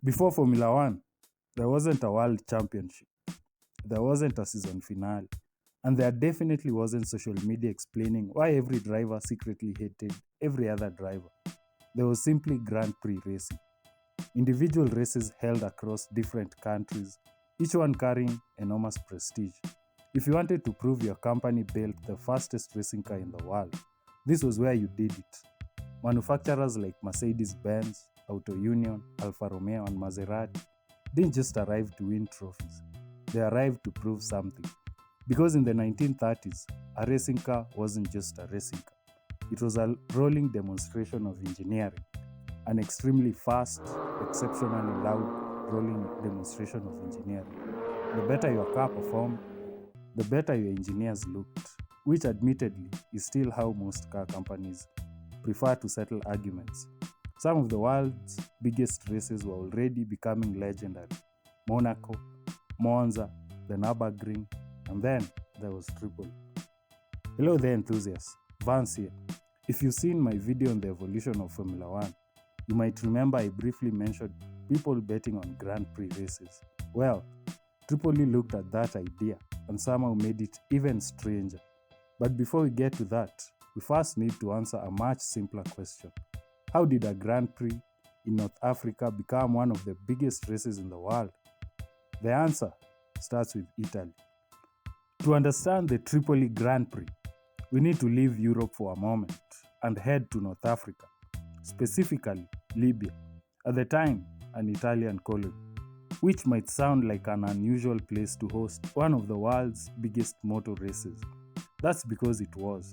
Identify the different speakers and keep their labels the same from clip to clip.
Speaker 1: Before Formula One, there wasn't a world championship, there wasn't a season finale, and there definitely wasn't social media explaining why every driver secretly hated every other driver. There was simply Grand Prix racing, individual races held across different countries, each one carrying enormous prestige. If you wanted to prove your company built the fastest racing car in the world, this was where you did it. Manufacturers like Mercedes Benz, Auto Union, Alfa Romeo, and Maserati didn't just arrive to win trophies, they arrived to prove something. Because in the 1930s, a racing car wasn't just a racing car, it was a rolling demonstration of engineering, an extremely fast, exceptionally loud rolling demonstration of engineering. The better your car performed, the better your engineers looked, which admittedly is still how most car companies prefer to settle arguments. Some of the world's biggest races were already becoming legendary: Monaco, Monza, the Nürburgring, and then there was Tripoli. Hello there, enthusiasts. Vance here. If you've seen my video on the evolution of Formula One, you might remember I briefly mentioned people betting on Grand Prix races. Well, Tripoli looked at that idea and somehow made it even stranger. But before we get to that, we first need to answer a much simpler question. How did a Grand Prix in North Africa become one of the biggest races in the world? The answer starts with Italy. To understand the Tripoli Grand Prix, we need to leave Europe for a moment and head to North Africa, specifically Libya, at the time an Italian colony, which might sound like an unusual place to host one of the world's biggest motor races. That's because it was.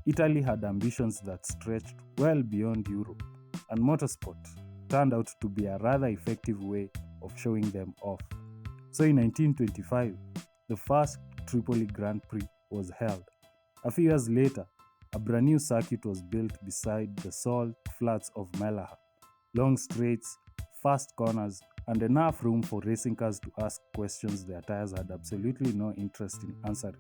Speaker 1: Italy had ambitions that stretched well beyond Europe, and motorsport turned out to be a rather effective way of showing them off. So in 1925, the first Tripoli Grand Prix was held. A few years later, a brand new circuit was built beside the salt flats of Melaha. Long straights, fast corners, and enough room for racing cars to ask questions their tires had absolutely no interest in answering.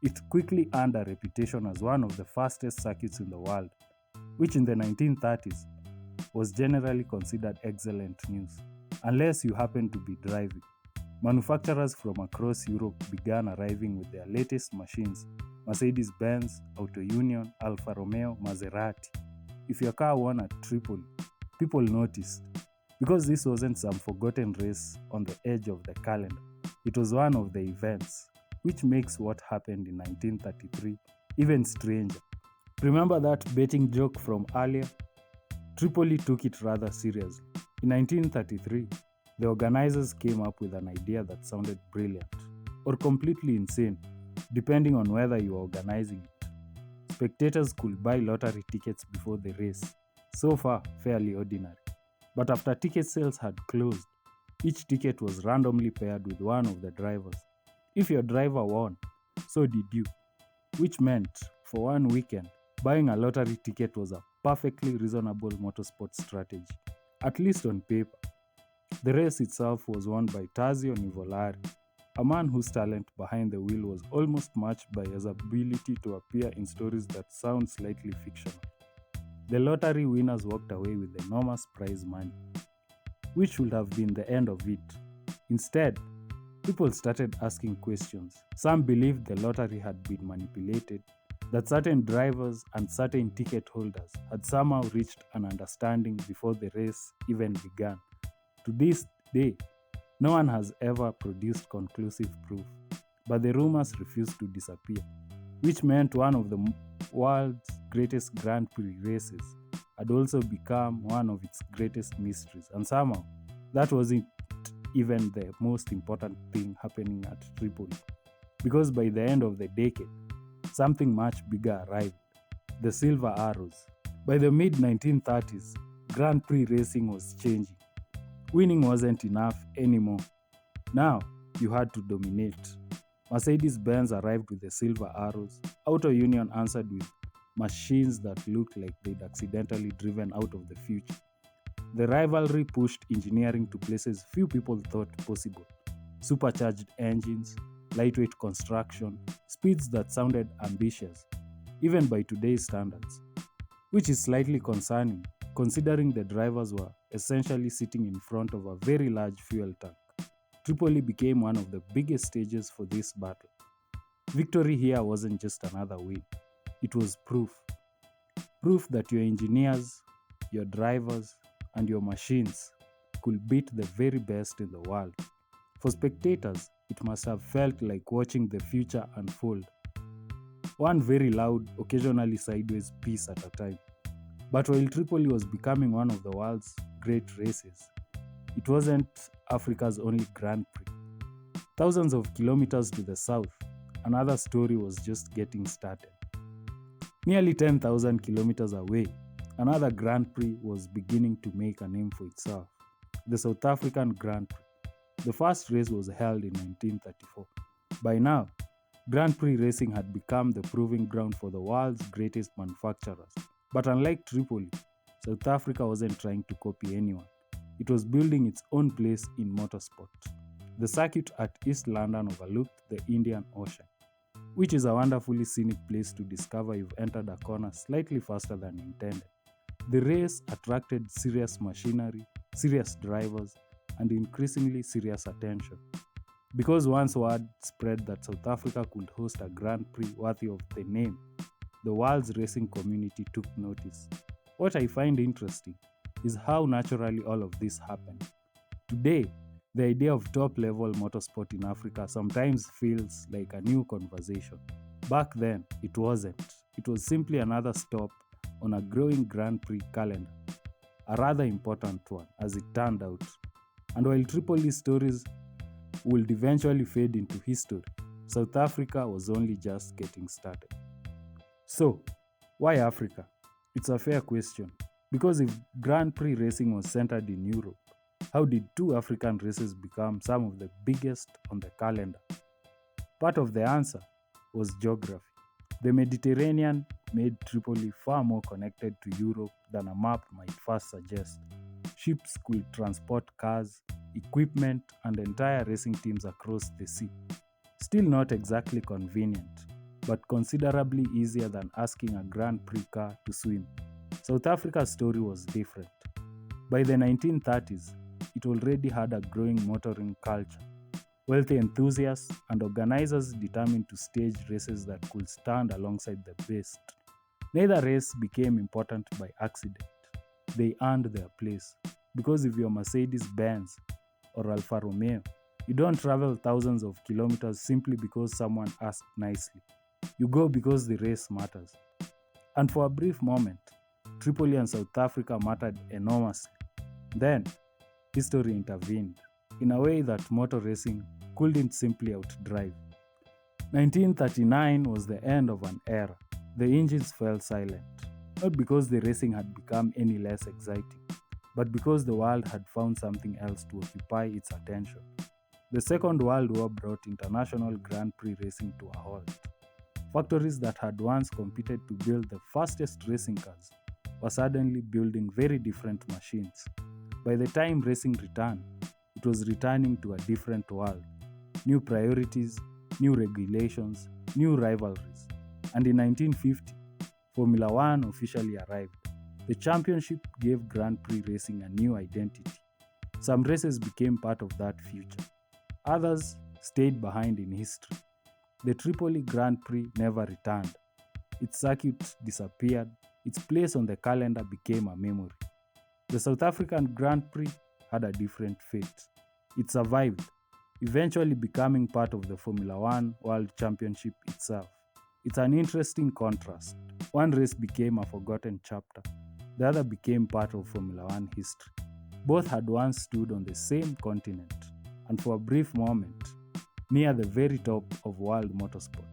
Speaker 1: It quickly earned a reputation as one of the fastest circuits in the world, which in the 1930s was generally considered excellent news, unless you happened to be driving. Manufacturers from across Europe began arriving with their latest machines: Mercedes Benz, Auto Union, Alfa Romeo, Maserati. If your car won at Tripoli, people noticed. Because this wasn't some forgotten race on the edge of the calendar, it was one of the events, which makes what happened in 1933 even stranger. Remember that betting joke from earlier? Tripoli took it rather seriously. In 1933, the organizers came up with an idea that sounded brilliant, or completely insane, depending on whether you were organizing it. Spectators could buy lottery tickets before the race, so far fairly ordinary. But after ticket sales had closed, each ticket was randomly paired with one of the drivers. If your driver won, so did you, which meant, for one weekend, buying a lottery ticket was a perfectly reasonable motorsport strategy, at least on paper. The race itself was won by Tazio Nivolari, a man whose talent behind the wheel was almost matched by his ability to appear in stories that sound slightly fictional. The lottery winners walked away with enormous prize money, which would have been the end of it. Instead, people started asking questions. Some believed the lottery had been manipulated, that certain drivers and certain ticket holders had somehow reached an understanding before the race even began. To this day, no one has ever produced conclusive proof, but the rumors refused to disappear, which meant one of the world's greatest Grand Prix races had also become one of its greatest mysteries, and somehow that wasn't even the most important thing happening at Tripoli, because by the end of the decade, something much bigger arrived: the Silver Arrows. By the mid-1930s, Grand Prix racing was changing. Winning wasn't enough anymore. Now, you had to dominate. Mercedes-Benz arrived with the Silver Arrows. Auto Union answered with machines that looked like they'd accidentally driven out of the future. The rivalry pushed engineering to places few people thought possible: supercharged engines, lightweight construction, speeds that sounded ambitious, even by today's standards. Which is slightly concerning, considering the drivers were essentially sitting in front of a very large fuel tank. Tripoli became one of the biggest stages for this battle. Victory here wasn't just another win, it was proof that your engineers, your drivers, and your machines could beat the very best in the world. For spectators, it must have felt like watching the future unfold, one very loud, occasionally sideways piece at a time. But while Tripoli was becoming one of the world's great races, it wasn't Africa's only Grand Prix. Thousands of kilometers to the south, another story was just getting started. Nearly 10,000 kilometers away, another Grand Prix was beginning to make a name for itself, the South African Grand Prix. The first race was held in 1934. By now, Grand Prix racing had become the proving ground for the world's greatest manufacturers. But unlike Tripoli, South Africa wasn't trying to copy anyone. It was building its own place in motorsport. The circuit at East London overlooked the Indian Ocean, which is a wonderfully scenic place to discover you've entered a corner slightly faster than intended. The race attracted serious machinery, serious drivers, and increasingly serious attention. Because once word spread that South Africa could host a Grand Prix worthy of the name, the world's racing community took notice. What I find interesting is how naturally all of this happened. Today, the idea of top level motorsport in Africa sometimes feels like a new conversation. Back then, it wasn't. It was simply another stop on a growing Grand Prix calendar, a rather important one, as it turned out. And while Tripoli's stories would eventually fade into history, South Africa was only just getting started. So, why Africa? It's a fair question. Because if Grand Prix racing was centered in Europe, how did two African races become some of the biggest on the calendar? Part of the answer was geography. The Mediterranean made Tripoli far more connected to Europe than a map might first suggest. Ships could transport cars, equipment, and entire racing teams across the sea. Still not exactly convenient, but considerably easier than asking a Grand Prix car to swim. South Africa's story was different. By the 1930s, it already had a growing motoring culture, wealthy enthusiasts, and organizers determined to stage races that could stand alongside the best. Neither race became important by accident. They earned their place. Because if you're Mercedes Benz or Alfa Romeo, you don't travel thousands of kilometers simply because someone asked nicely. You go because the race matters. And for a brief moment, Tripoli and South Africa mattered enormously. Then, history intervened in a way that motor racing couldn't simply outdrive. 1939 was the end of an era. The engines fell silent, not because the racing had become any less exciting, but because the world had found something else to occupy its attention. The Second World War brought international Grand Prix racing to a halt. Factories that had once competed to build the fastest racing cars were suddenly building very different machines. By the time racing returned, it was returning to a different world. New priorities, new regulations, new rivalries. And in 1950, Formula One officially arrived. The championship gave Grand Prix racing a new identity. Some races became part of that future. Others stayed behind in history. The Tripoli Grand Prix never returned. Its circuit disappeared. Its place on the calendar became a memory. The South African Grand Prix had a different fate. It survived, eventually becoming part of the Formula One World Championship itself. It's an interesting contrast. One race became a forgotten chapter, the other became part of Formula One history. Both had once stood on the same continent, and for a brief moment, near the very top of world motorsport.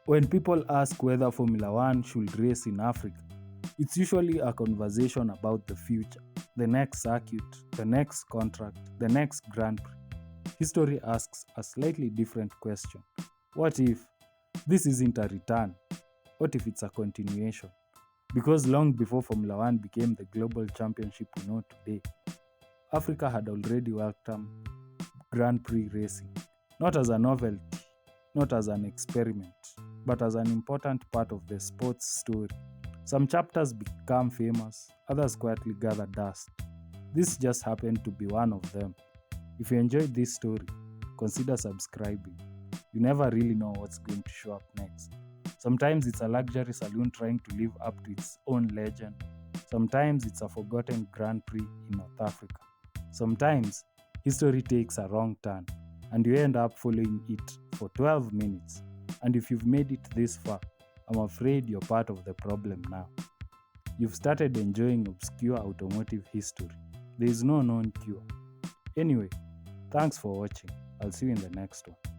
Speaker 1: When people ask whether Formula One should race in Africa, it's usually a conversation about the future, the next circuit, the next contract, the next Grand Prix. History asks a slightly different question. What if this isn't a return? What if it's a continuation? Because long before Formula One became the global championship we know today, Africa had already welcomed Grand Prix racing, not as a novelty, not as an experiment, but as an important part of the sports story. Some chapters become famous, others quietly gather dust. This just happened to be one of them. If you enjoyed this story, consider subscribing. You never really know what's going to show up next. Sometimes it's a luxury saloon trying to live up to its own legend. Sometimes it's a forgotten Grand Prix in North Africa. Sometimes history takes a wrong turn and you end up following it for 12 minutes. And if you've made it this far, I'm afraid you're part of the problem now. You've started enjoying obscure automotive history. There is no known cure. Anyway, thanks for watching. I'll see you in the next one.